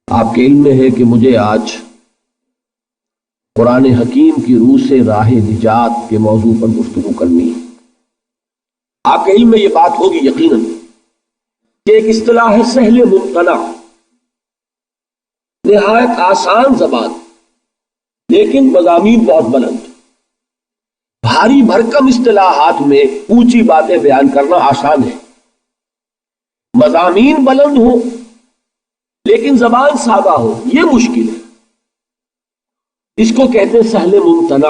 آپ کے علم میں ہے کہ مجھے آج قرآن حکیم کی روح سے راہ نجات کے موضوع پر گفتگو کرنی ہے۔ آپ کے علم میں یہ بات ہوگی یقیناً کہ ایک اصطلاح ہے سہل ممتنع، نہایت آسان زبان لیکن مضامین بہت بلند۔ بھاری بھرکم اصطلاحات میں اونچی باتیں بیان کرنا آسان ہے، مضامین بلند ہو لیکن زبان سادہ ہو یہ مشکل ہے۔ اس کو کہتے ہیں سہل ممتنع۔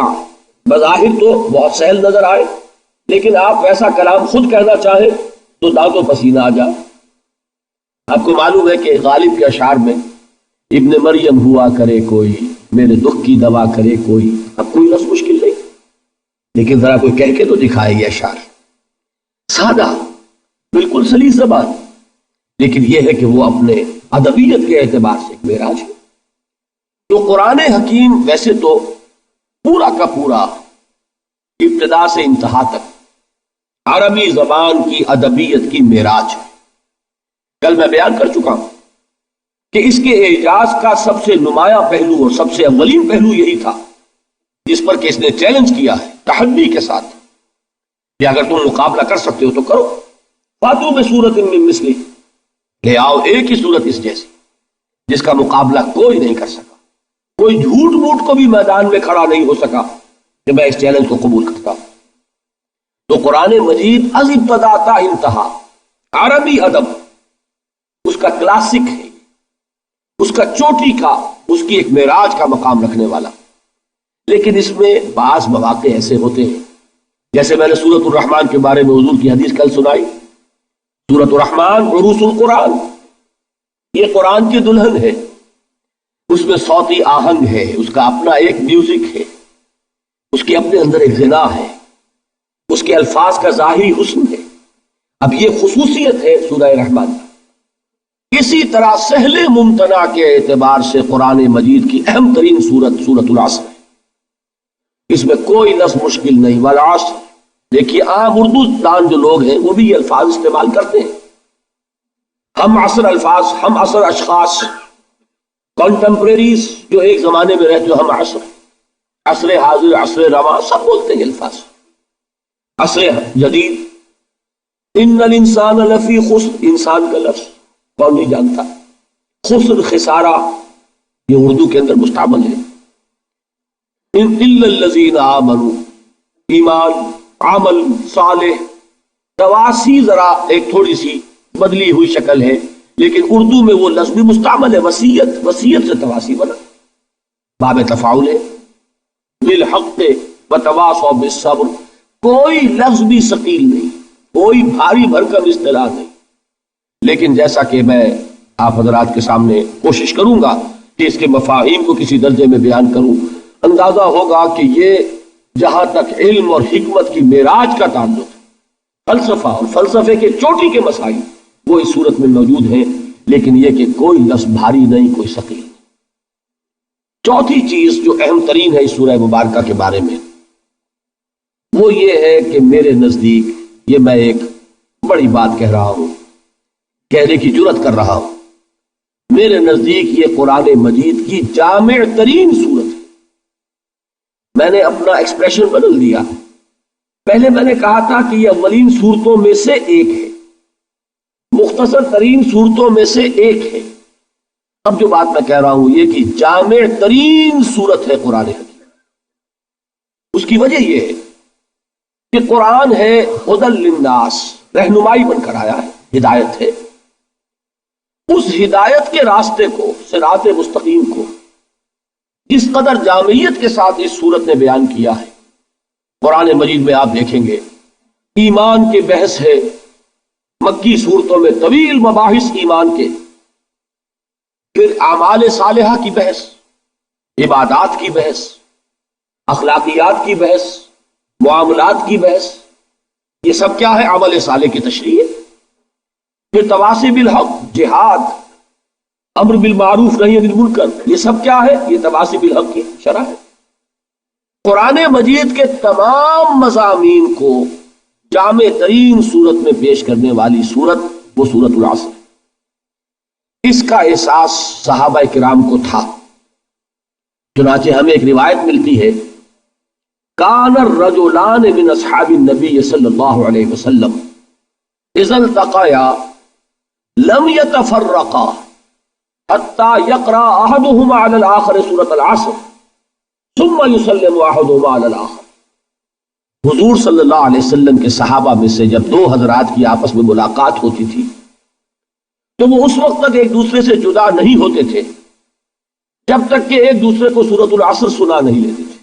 بظاہر تو بہت سہل نظر آئے لیکن آپ ویسا کلام خود کہنا چاہیں تو دانت و پسینہ آ جائے۔ آپ کو معلوم ہے کہ غالب کے اشعار میں ابن مریم ہوا کرے کوئی، میرے دکھ کی دوا کرے کوئی، اب کوئی رس مشکل نہیں لیکن ذرا کوئی کہہ کے تو دکھائے یہ اشعار سادہ بالکل سلیس زبان، لیکن یہ ہے کہ وہ اپنے ادبیت کے اعتبار سے ایک معراج ہے۔ تو قرآن حکیم ویسے تو پورا کا پورا ابتدا سے انتہا تک عربی زبان کی ادبیت کی معراج ہے۔ کل میں بیان کر چکا ہوں کہ اس کے اعجاز کا سب سے نمایاں پہلو اور سب سے اولین پہلو یہی تھا جس پر کہ اس نے چیلنج کیا ہے تحدی کے ساتھ کہ اگر تم مقابلہ کر سکتے ہو تو کرو، فاتو بسورۃ من مثلہ، لے آؤ ایک ہی صورت اس جیسی جس کا مقابلہ کوئی نہیں کر سکا۔ کوئی جھوٹ موٹ کو بھی میدان میں کھڑا نہیں ہو سکا کہ میں اس چیلنج کو قبول کرتا ہوں۔ تو قرآن مجید از ابتدا تا انتہا عربی ادب اس کا کلاسک ہے، اس کا چوٹی کا، اس کی ایک معراج کا مقام رکھنے والا۔ لیکن اس میں بعض مواقع ایسے ہوتے ہیں جیسے میں نے سورۃ الرحمن کے بارے میں حضور کی حدیث کل سنائی۔ سورۃ الرحمن عروس القرآن، یہ قرآن کی دلہن ہے، اس میں صوتی آہنگ ہے، اس کا اپنا ایک میوزک ہے، اس کے اپنے اندر ایک غنا ہے، اس کے الفاظ کا ظاہری حسن ہے۔ اب یہ خصوصیت ہے سورہ رحمان۔ اسی طرح سہل ممتنع کے اعتبار سے قرآن مجید کی اہم ترین سورت سورۃ العصر ہے، اس میں کوئی لفظ مشکل نہیں۔ والعصر، دیکھیے عام اردو دان جو لوگ ہیں وہ بھی یہ الفاظ استعمال کرتے ہیں، ہم عصر الفاظ، ہم عصر اشخاص، کنٹمپریریز جو ایک زمانے میں رہتے ہو، ہم عصر، عصر حاضر، عصر رواں، سب بولتے ہیں الفاظ۔ عصر جدید، ان الانسان لفی خسر، انسان کا لفظ کون نہیں جانتا؟ خسر، خسارہ، یہ اردو کے اندر مستعمل ہے۔ الا الذین آمنوا، ایمان، عمل صالح، تواسی ذرا ایک تھوڑی سی بدلی ہوئی شکل ہے لیکن اردو میں وہ لفظ بھی مستعمل ہے۔ وصیت، وصیت سے تواسی بنا، باب تفاعل ہے۔ بالحق وتواصوا بالصبر، کوئی لفظ بھی ثقیل نہیں، کوئی بھاری بھرکم اصطلاح نہیں، لیکن جیسا کہ میں آپ حضرات کے سامنے کوشش کروں گا کہ اس کے مفاہیم کو کسی درجے میں بیان کروں، اندازہ ہوگا کہ یہ جہاں تک علم اور حکمت کی معراج کا تعلق ہے، فلسفہ اور فلسفے کے چوٹی کے مسائل وہ اس صورت میں موجود ہیں، لیکن یہ کہ کوئی لفظ بھاری نہیں، کوئی ثقیل نہیں۔ چوتھی چیز جو اہم ترین ہے اس سورہ مبارکہ کے بارے میں وہ یہ ہے کہ میرے نزدیک، یہ میں ایک بڑی بات کہہ رہا ہوں، کہنے کی جرات کر رہا ہوں، میرے نزدیک یہ قرآن مجید کی جامع ترین صورت ہے۔ میں نے اپنا ایکسپریشن بدل دیا، پہلے میں نے کہا تھا کہ یہ اولین صورتوں میں سے ایک ہے، مختصر ترین صورتوں میں سے ایک ہے۔ اب جو بات میں کہہ رہا ہوں یہ کہ جامع ترین صورت ہے قرآن حکیم۔ اس کی وجہ یہ ہے کہ قرآن ہے ہدی للناس، رہنمائی بن کر آیا ہے، ہدایت ہے۔ اس ہدایت کے راستے کو، صراط مستقیم کو، جس قدر جامعیت کے ساتھ اس صورت نے بیان کیا ہے۔ قرآن مجید میں آپ دیکھیں گے ایمان کے بحث ہے، مکی صورتوں میں طویل مباحث ایمان کے، پھر اعمال صالحہ کی بحث، عبادات کی بحث، اخلاقیات کی بحث، معاملات کی بحث، یہ سب کیا ہے؟ عمل صالح کی تشریح ہے۔ پھر تواصی بالحق، جہاد، امر بالمعروف نہی عن المنکر، یہ سب کیا ہے؟ یہ تواصی بالحق کی شرح ہے۔ قرآن مجید کے تمام مضامین کو جامع ترین صورت میں پیش کرنے والی صورت وہ سورۃ العصر ہے۔ اس کا احساس صحابہ کرام کو تھا. چنانچہ ہمیں ایک روایت ملتی ہے کان الرجلان من اصحاب النبی صلی اللہ علیہ وسلم اذا التقیا لم يتفرقا حتى يقرأ احدهما على الاخر سورة العصر ثم يسلم احدهما على الاخر. حضور صلی اللہ علیہ وسلم کے صحابہ میں سے جب دو حضرات کی آپس میں ملاقات ہوتی تھی تو وہ اس وقت تک ایک دوسرے سے جدا نہیں ہوتے تھے جب تک کہ ایک دوسرے کو سورۃ العصر سنا نہیں لیتے تھے.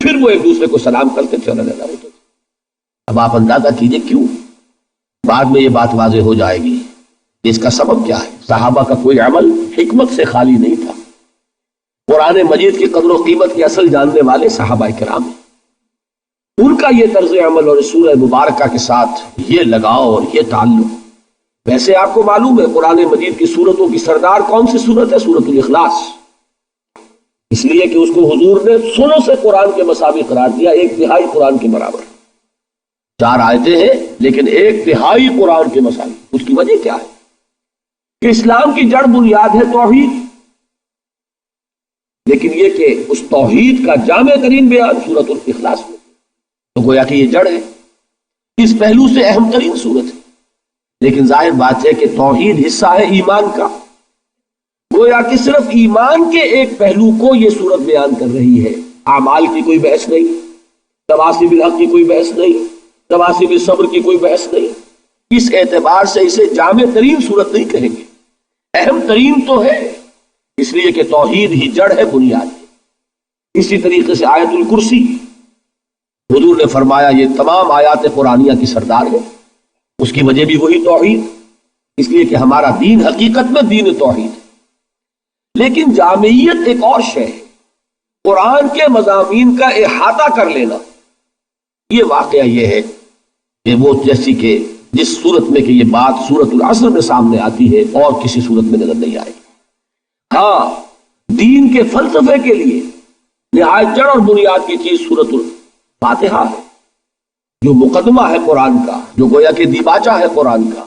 پھر وہ ایک دوسرے کو سلام کرتے تھے اور علیحدہ ہوتے تھے. اب آپ اندازہ کیجئے کیوں. بعد میں یہ بات واضح ہو جائے گی اس کا سبب کیا ہے. صحابہ کا کوئی عمل حکمت سے خالی نہیں تھا. قرآن مجید کی قدر و قیمت کی اصل جاننے والے صحابہ کرام ہیں. ان کا یہ طرز عمل اور سورہ مبارکہ کے ساتھ یہ لگاؤ اور یہ تعلق. ویسے آپ کو معلوم ہے قرآن مجید کی سورتوں کی سردار کون سی سورت ہے؟ سورۃ الاخلاص. اس لیے کہ اس کو حضور نے سنوں سے قرآن کے مساوی قرار دیا، ایک تہائی قرآن کے برابر. 4 آیتیں ہیں لیکن ایک تہائی قرآن کے مساوی. اس کی وجہ کیا ہے کہ اسلام کی جڑ بنیاد ہے توحید، لیکن یہ کہ اس توحید کا جامع ترین بیان سورۃ الاخلاص میں، تو گویا کہ یہ جڑ ہے، اس پہلو سے اہم ترین سورت ہے. لیکن ظاہر بات ہے کہ توحید حصہ ہے ایمان کا. گویا کہ صرف ایمان کے ایک پہلو کو یہ سورت بیان کر رہی ہے. اعمال کی کوئی بحث نہیں، تواسب الحق کی کوئی بحث نہیں، تواسب الصبر کی کوئی بحث نہیں. اس اعتبار سے اسے جامع ترین سورت نہیں کہیں گے، اہم ترین تو ہے، اس لیے کہ توحید ہی جڑ ہے، بنیاد ہے. اسی طریقے سے آیت الکرسی حضور نے فرمایا یہ تمام آیات قرآنیہ کی سردار ہے. اس کی وجہ بھی وہی توحید، اس لیے کہ ہمارا دین حقیقت میں دین توحید ہے. لیکن جامعیت ایک اور شے ہے. قرآن کے مضامین کا احاطہ کر لینا، یہ واقعہ یہ ہے کہ وہ جیسی کہ جس صورت میں کہ یہ بات سورۃ العصر میں سامنے آتی ہے اور کسی صورت میں نظر نہیں آئے گی. ہاں دین کے فلسفے کے لیے نہایت جڑ اور بنیاد کی چیز سورۃ الفاتحہ ہے، جو مقدمہ ہے قرآن کا، جو گویا کہ دیباچہ ہے قرآن کا،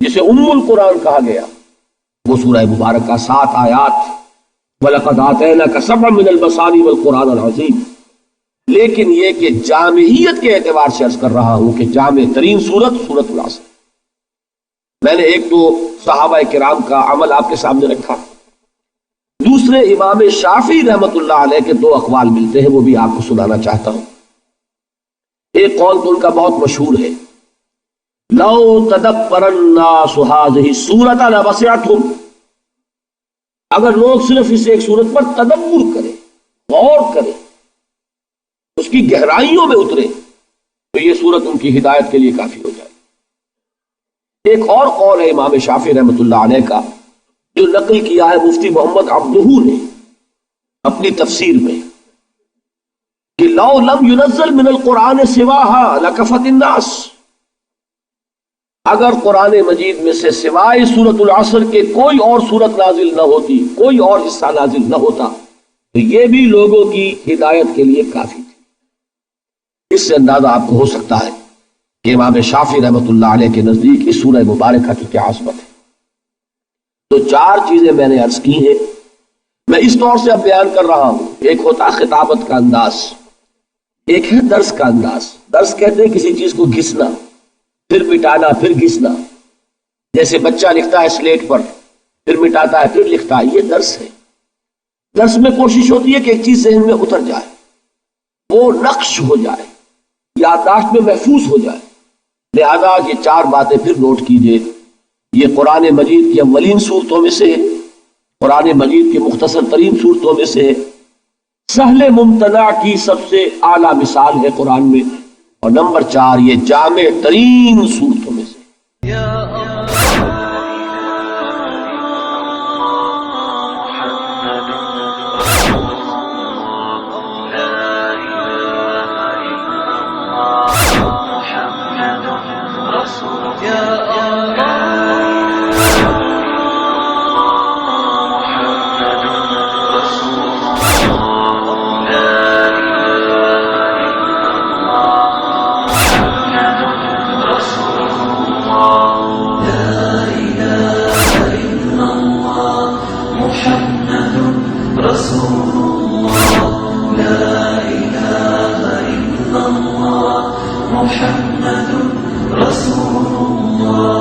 جسے ام القرآن کہا گیا. وہ سورہ مبارکہ 7 آیات وَلَقَدْ آتَيْنَاكَ سَبْعًا مِنَ الْمَثَانِي وَالْقُرْآنِ الْعَظِيمِ. لیکن یہ کہ جامعیت کے اعتبار سے عرض کر رہا ہوں کہ جامع ترین سورت سورۃ العصر. میں نے ایک تو صحابہ کرام کا عمل آپ کے سامنے رکھا، دوسرے امام شافعی رحمۃ اللہ علیہ کے 2 اقوال ملتے ہیں، وہ بھی آپ کو سنانا چاہتا ہوں. ایک قول تو ان کا بہت مشہور ہے، لو تدبر الناس هذه السورۃ لوسعتهم. اگر لوگ صرف اس ایک سورت پر تدبر کریں، غور کریں، اس کی گہرائیوں میں اترے تو یہ سورت ان کی ہدایت کے لیے کافی ہو جائے. ایک اور قول ہے امام شافعی رحمۃ اللہ علیہ کا جو نقل کیا ہے مفتی محمد عبدہ نے اپنی تفسیر میں، کہ لو لم ينزل من القرآن سواها لکفت الناس. اگر قرآن مجید میں سے سوائے سورۃ العصر کے کوئی اور سورت نازل نہ ہوتی، کوئی اور حصہ نازل نہ ہوتا تو یہ بھی لوگوں کی ہدایت کے لیے کافی تھی. اس سے اندازہ آپ کو ہو سکتا ہے کہ امام شافعی رحمۃ اللہ علیہ کے نزدیک اس سورہ مبارکہ کی کیا عظمت ہے. تو 4 چیزیں میں نے عرض کی ہیں، میں اس طور سے اب بیان کر رہا ہوں. ایک ہوتا خطابت کا انداز، ایک ہے درس کا انداز. درس کہتے ہیں کسی چیز کو گھسنا، پھر مٹانا، پھر گھسنا. جیسے بچہ لکھتا ہے سلیٹ پر، پھر مٹاتا ہے، پھر لکھتا ہے، یہ درس ہے. درس میں کوشش ہوتی ہے کہ ایک چیز ذہن میں اتر جائے، وہ نقش ہو جائے، یادداشت میں محفوظ ہو جائے. لہذا یہ 4 باتیں پھر نوٹ کیجئے. یہ قرآن مجید کی اولین صورتوں میں سے ہے، قرآن مجید کی مختصر ترین صورتوں میں سے ہے، سہل ممتنع کی سب سے اعلیٰ مثال ہے قرآن میں، اور نمبر 4 یہ جامع ترین صورتوں میں سے. محمد رسول الله.